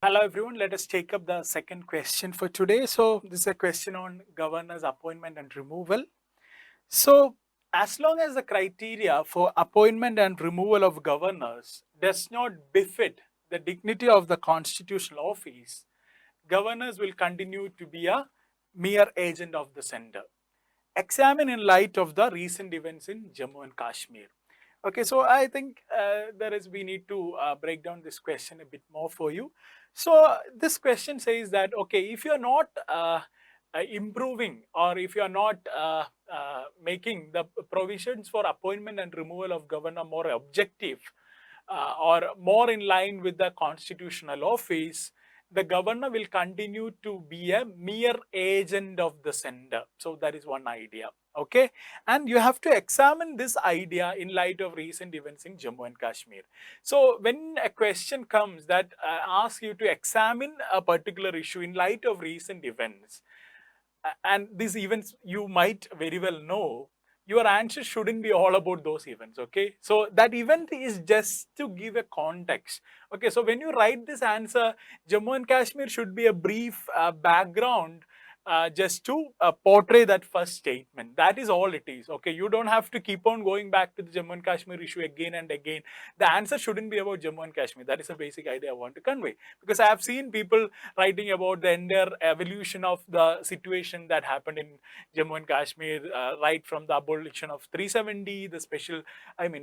Hello everyone, let us take up the second question for today. So this is a question on governors appointment and removal. So as long as the criteria for appointment and removal of governors does not befit the dignity of the constitutional office, governors will continue to be a mere agent of the center. Examine in light of the recent events in Jammu and Kashmir. Okay, so I think we need to break down this question a bit more for you. So this question says that, okay, if you're not improving, or if you're not making the provisions for appointment and removal of governor more objective, or more in line with the constitutional office, the governor will continue to be a mere agent of the sender. So that is one idea. Okay, and you have to examine this idea in light of recent events in Jammu and Kashmir. So when a question comes that asks you to examine a particular issue in light of recent events, and these events you might very well know, your answer shouldn't be all about those events. Okay, so that event is just to give a context. Okay, so when you write this answer, Jammu and Kashmir should be a brief background, just to portray that first statement. That is all it is. Okay, you don't have to keep on going back to the Jammu and Kashmir issue again and again. The answer shouldn't be about Jammu and Kashmir. That is a basic idea I want to convey, because I have seen people writing about the entire evolution of the situation that happened in Jammu and Kashmir, right from the abolition of 370, the special,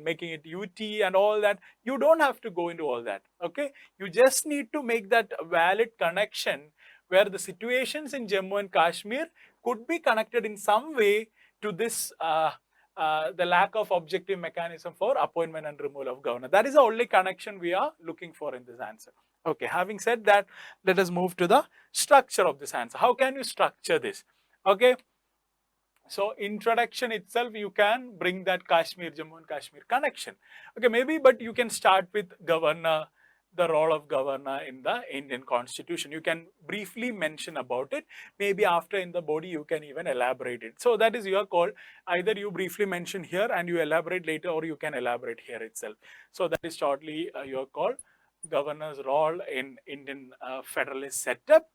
making it UT and all that. You don't have to go into all that. Okay, you just need to make that valid connection where the situations in Jammu and Kashmir could be connected in some way to this, the lack of objective mechanism for appointment and removal of governor. That is the only connection we are looking for in this answer. Okay, having said that, let us move to the structure of this answer. How can you structure this? Okay, so introduction itself, you can bring that Kashmir, Jammu and Kashmir connection. Okay, maybe, but you can start with governor, the role of governor in the Indian constitution. You can briefly mention about it. Maybe after in the body, you can even elaborate it. So that is your call. Either you briefly mention here and you elaborate later, or you can elaborate here itself. So that is shortly your call. Governor's role in Indian federalist setup.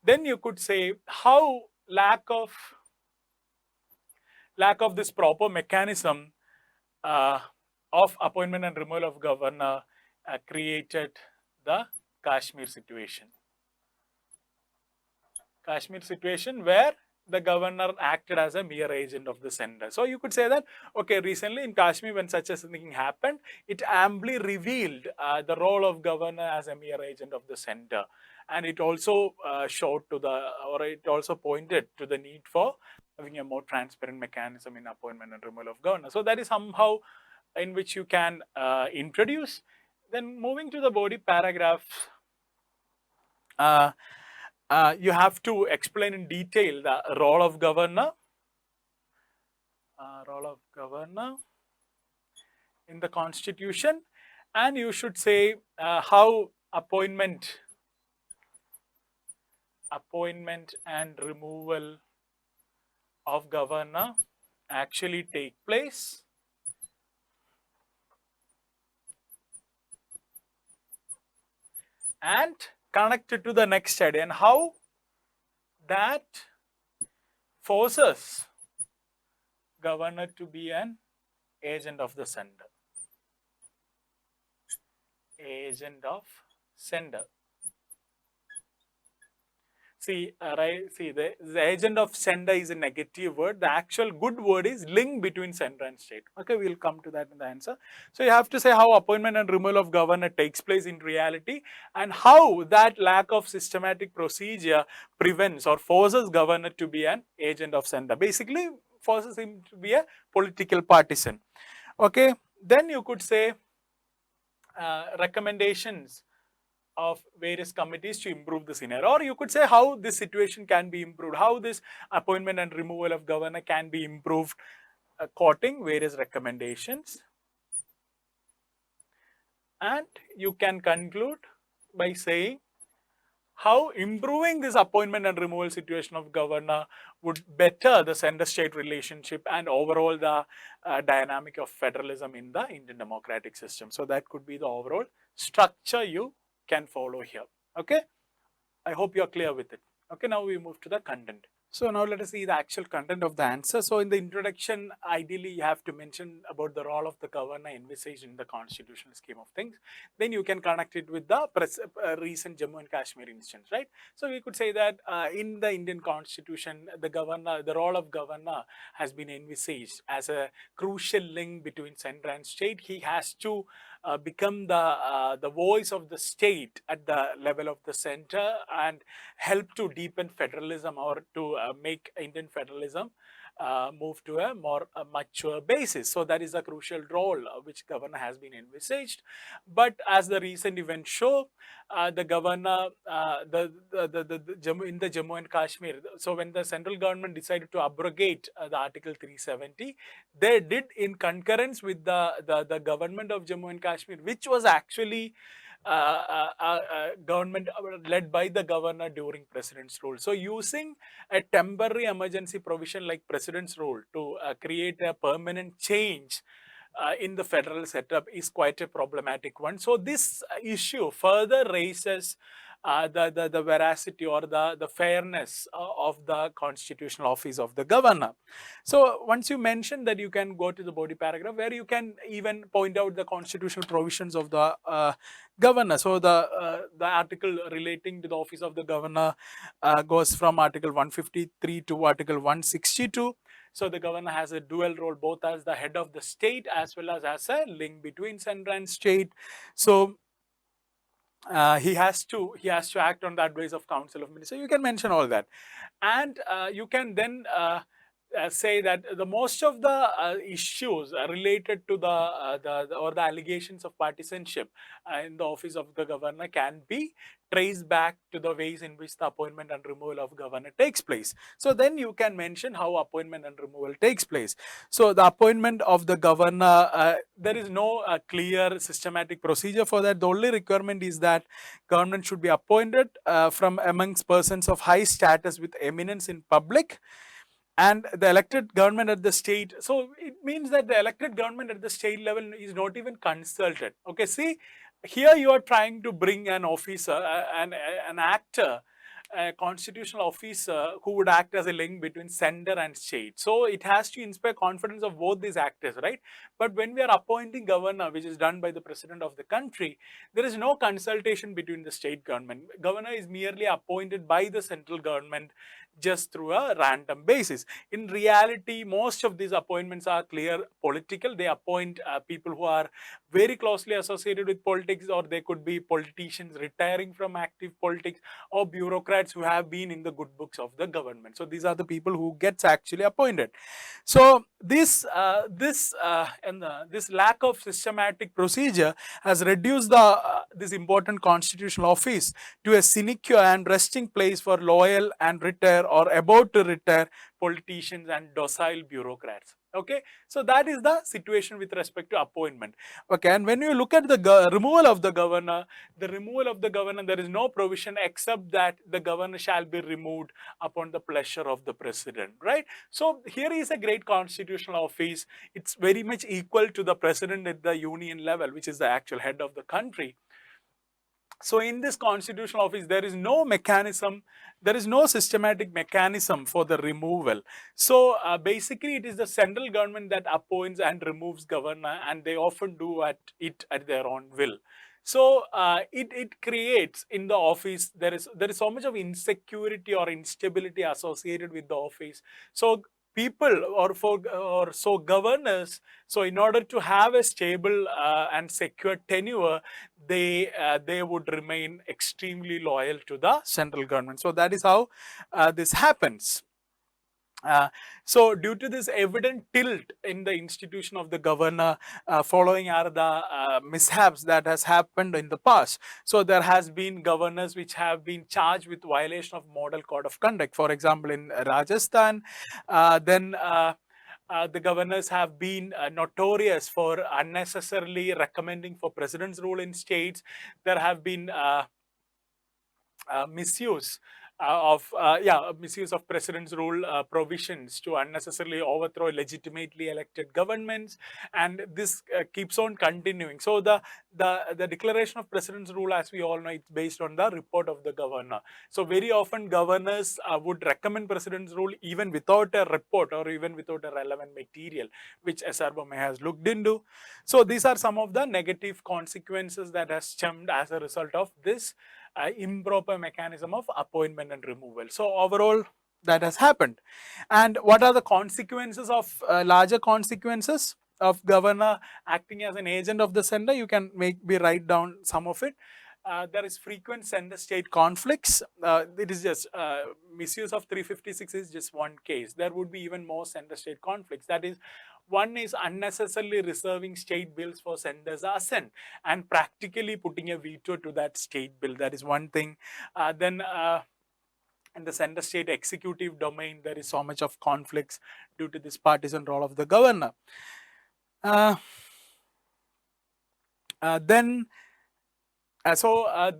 Then you could say how lack of this proper mechanism of appointment and removal of governor created the Kashmir situation. Kashmir situation where the governor acted as a mere agent of the center. So you could say that, okay, recently in Kashmir when such a thing happened, it amply revealed the role of governor as a mere agent of the center. And it also it also pointed to the need for having a more transparent mechanism in appointment and removal of governor. So that is somehow in which you can introduce. Then moving to the body paragraph, you have to explain in detail the role of governor, in the constitution, and you should say how appointment and removal of governor actually take place. And connected to the next idea, and how that forces governor to be an agent of the sender. Agent of sender. See, the agent of sender is a negative word. The actual good word is link between center and state. Okay, we'll come to that in the answer. So you have to say how appointment and removal of governor takes place in reality, and how that lack of systematic procedure prevents or forces governor to be an agent of sender. Basically, forces him to be a political partisan. Okay, then you could say recommendations of various committees to improve the scenario, or you could say how this situation can be improved, how this appointment and removal of governor can be improved, quoting various recommendations. And you can conclude by saying how improving this appointment and removal situation of governor would better the center-state relationship and overall the dynamic of federalism in the Indian democratic system. So that could be the overall structure you can follow here. Okay, I hope you're clear with it. Okay, now we move to the content. So now let us see the actual content of the answer. So in the introduction, ideally you have to mention about the role of the governor envisaged in the constitutional scheme of things. Then you can connect it with the recent Jammu and Kashmir instance, right? So we could say that in the Indian constitution, the role of governor has been envisaged as a crucial link between center and state. He has to become the voice of the state at the level of the center and help to deepen federalism, or to make Indian federalism move to a more mature basis. So that is a crucial role which governor has been envisaged. But as the recent events show, the governor, in the Jammu and Kashmir, so when the central government decided to abrogate the Article 370, they did in concurrence with the government of Jammu and Kashmir, which was actually government led by the governor during president's rule. So using a temporary emergency provision like president's rule to create a permanent change in the federal setup is quite a problematic one. So this issue further raises the veracity or the fairness of the constitutional office of the governor. So once you mention that, you can go to the body paragraph where you can even point out the constitutional provisions of the governor. So the article relating to the office of the governor goes from Article 153 to Article 162. So the governor has a dual role, both as the head of the state as well as a link between center and state. So he has to act on the advice of Council of Ministers. You can mention all that, and you can then say that the most of the issues related to the allegations of partisanship in the office of the governor can be traced back to the ways in which the appointment and removal of governor takes place. So then you can mention how appointment and removal takes place. So the appointment of the governor, there is no clear systematic procedure for that. The only requirement is that government should be appointed from amongst persons of high status with eminence in public, and the elected government at the state. So it means that the elected government at the state level is not even consulted. Okay, see, here you are trying to bring an officer, an actor, a constitutional officer who would act as a link between center and state. So it has to inspire confidence of both these actors, right? But when we are appointing governor, which is done by the president of the country, there is no consultation between the state government. Governor is merely appointed by the central government just through a random basis. In reality, most of these appointments are clear political. They appoint people who are very closely associated with politics, or they could be politicians retiring from active politics, or bureaucrats who have been in the good books of the government. So these are the people who gets actually appointed. So this lack of systematic procedure has reduced this important constitutional office to a sinecure and resting place for loyal and retire or about to retire politicians and docile bureaucrats. Okay, so that is the situation with respect to appointment. Okay, and when you look at the removal of the governor, there is no provision except that the governor shall be removed upon the pleasure of the president, right? So here is a great constitutional office. It's very much equal to the president at the union level, which is the actual head of the country. So in this constitutional office, there is no mechanism, there is no systematic mechanism for the removal. So basically, it is the central government that appoints and removes governor, and they often do it at their own will. So it creates in the office, there is so much of insecurity or instability associated with the office. So people or so governors, so in order to have a stable and secure tenure, they would remain extremely loyal to the central government. So that is how this happens. So due to this evident tilt in the institution of the governor, following are the mishaps that has happened in the past. So there has been governors which have been charged with violation of model code of conduct. For example, in Rajasthan, the governors have been notorious for unnecessarily recommending for president's rule in states. There have been misuse misuse of president's rule provisions to unnecessarily overthrow legitimately elected governments, and this keeps on continuing. So the declaration of president's rule, as we all know, it's based on the report of the governor. So very often governors would recommend president's rule even without a report or even without a relevant material, which SRBOMA has looked into. So these are some of the negative consequences that has stemmed as a result of this improper mechanism of appointment and removal. So overall, that has happened. And what are the consequences of larger consequences of governor acting as an agent of the sender? You can me write down some of it. There is frequent sender-state conflicts. It is just misuse of 356 is just one case. There would be even more sender-state conflicts. That is, one is unnecessarily reserving state bills for sender's assent and practically putting a veto to that state bill. That is one thing. Then in the center state executive domain, there is so much of conflicts due to this partisan role of the governor.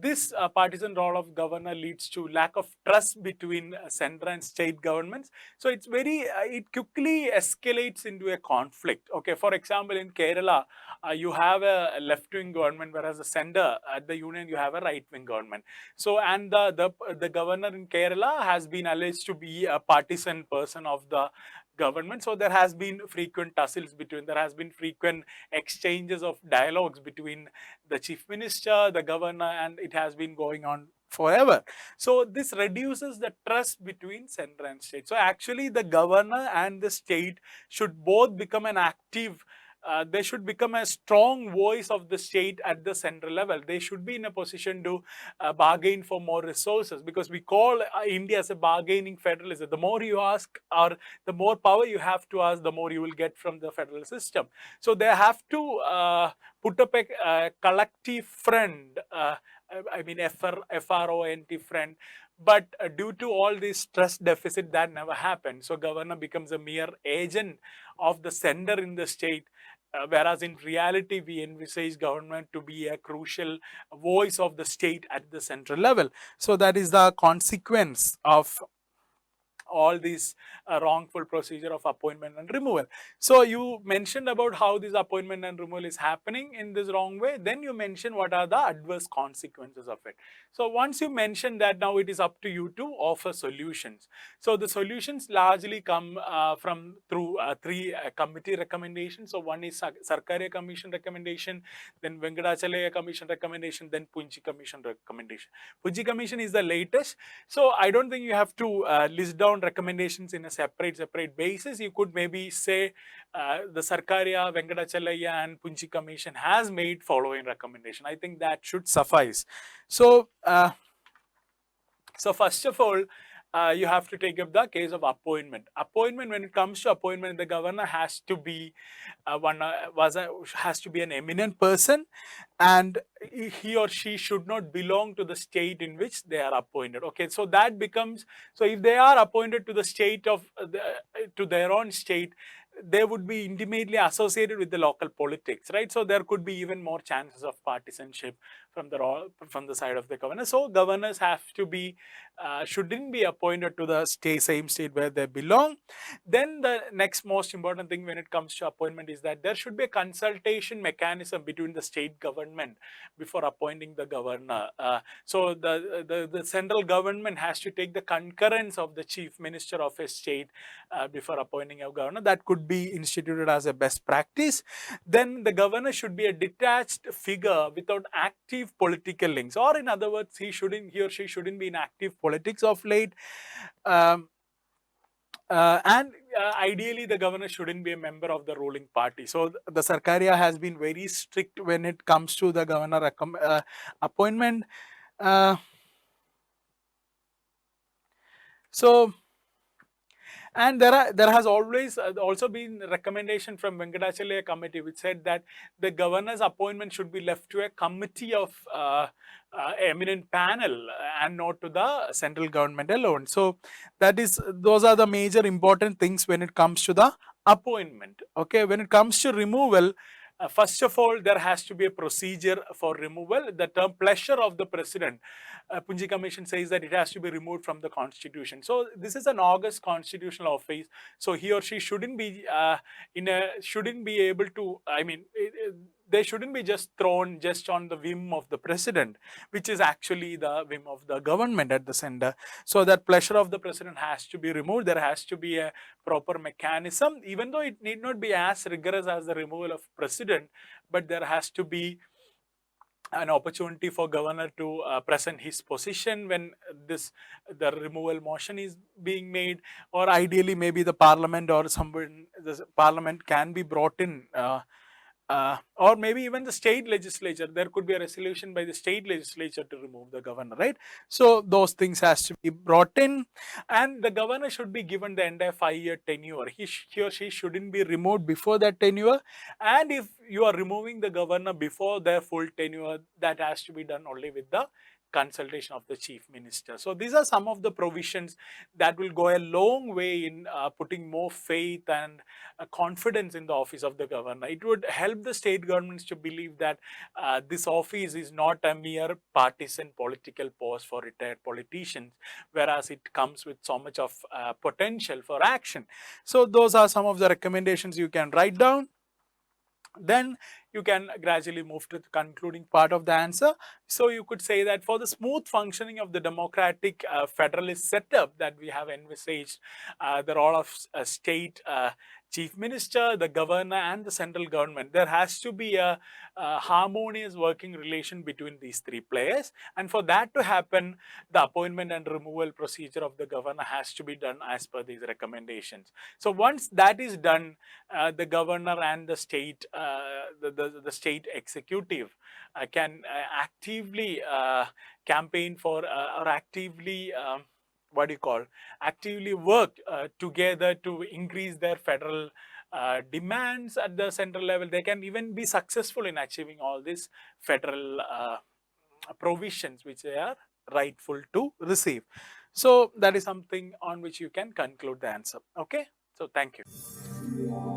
This partisan role of governor leads to lack of trust between center and state governments. So it's very, it quickly escalates into a conflict. Okay, for example, in Kerala, you have a left-wing government, whereas the center at the union, you have a right-wing government. So, and the governor in Kerala has been alleged to be a partisan person of the government. So there has been frequent tussles between, there has been frequent exchanges of dialogues between the chief minister, the governor, and it has been going on forever. So this reduces the trust between center and state. So actually the governor and the state should both become an active they should become a strong voice of the state at the central level. They should be in a position to bargain for more resources, because we call India as a bargaining federalism. The more you ask, or the more power you have to ask, the more you will get from the federal system. So they have to put up a collective front, I mean FRONT front. But due to all this trust deficit, that never happened. So governor becomes a mere agent of the sender in the state, whereas in reality, we envisage government to be a crucial voice of the state at the central level. So that is the consequence of all these wrongful procedure of appointment and removal. So you mentioned about how this appointment and removal is happening in this wrong way. Then you mentioned what are the adverse consequences of it. So once you mention that, now it is up to you to offer solutions. So the solutions largely come from through three committee recommendations. So one is Sarkaria Commission recommendation, then Venkatachalaya Commission recommendation, then Punji Commission recommendation. Punji Commission is the latest. So I don't think you have to list down recommendations in a separate basis. You could maybe say the Sarkaria, Venkatachalaya and Punji Commission has made following recommendation. I think that should suffice. So, first of all, you have to take up the case of appointment. Appointment, when it comes to appointment, the governor has to be has to be an eminent person, and he or she should not belong to the state in which they are appointed. Okay, so that becomes, so if they are appointed to the state of to their own state, they would be intimately associated with the local politics, right? So there could be even more chances of partisanship from the side of the governor. So governors have to be shouldn't be appointed to the same state where they belong. Then the next most important thing when it comes to appointment is that there should be a consultation mechanism between the state government before appointing the governor. So the central government has to take the concurrence of the chief minister of a state before appointing a governor. That could be instituted as a best practice. Then the governor should be a detached figure without active political links, or in other words, he or she shouldn't be in active politics of late. Ideally, the governor shouldn't be a member of the ruling party. So the Sarkaria has been very strict when it comes to the governor appointment. And there has always also been recommendation from Venkatachalaya committee which said that the governor's appointment should be left to a committee of eminent panel and not to the central government alone. So those are the major important things when it comes to the appointment. Okay, when it comes to removal, First of all, there has to be a procedure for removal. The term pleasure of the president, Punji Commission says that it has to be removed from the constitution. So this is an august constitutional office. So he or she shouldn't be shouldn't be able to. I mean, they shouldn't be just thrown just on the whim of the president, which is actually the whim of the government at the center. So that pleasure of the president has to be removed. There has to be a proper mechanism, even though it need not be as rigorous as the removal of president, but there has to be an opportunity for governor to present his position when the removal motion is being made, or ideally maybe the parliament or someone, the parliament can be brought in, or maybe even the state legislature. There could be a resolution by the state legislature to remove the governor, right? So those things has to be brought in, and the governor should be given the entire 5-year tenure. He or she shouldn't be removed before that tenure, and if you are removing the governor before their full tenure, that has to be done only with the consultation of the chief minister. So these are some of the provisions that will go a long way in putting more faith and confidence in the office of the governor. It would help the state governments to believe that this office is not a mere partisan political post for retired politicians, whereas it comes with so much of potential for action. So those are some of the recommendations you can write down. Then you can gradually move to the concluding part of the answer. So you could say that for the smooth functioning of the democratic federalist setup that we have envisaged, the role of state chief minister, the governor and the central government, there has to be a harmonious working relation between these three players. And for that to happen, the appointment and removal procedure of the governor has to be done as per these recommendations. So once that is done, the governor and the state, the state executive can actively campaign for or actively actively work together to increase their federal demands at the central level. They can even be successful in achieving all these federal provisions which they are rightful to receive. So that is something on which you can conclude the answer. Okay, so thank you.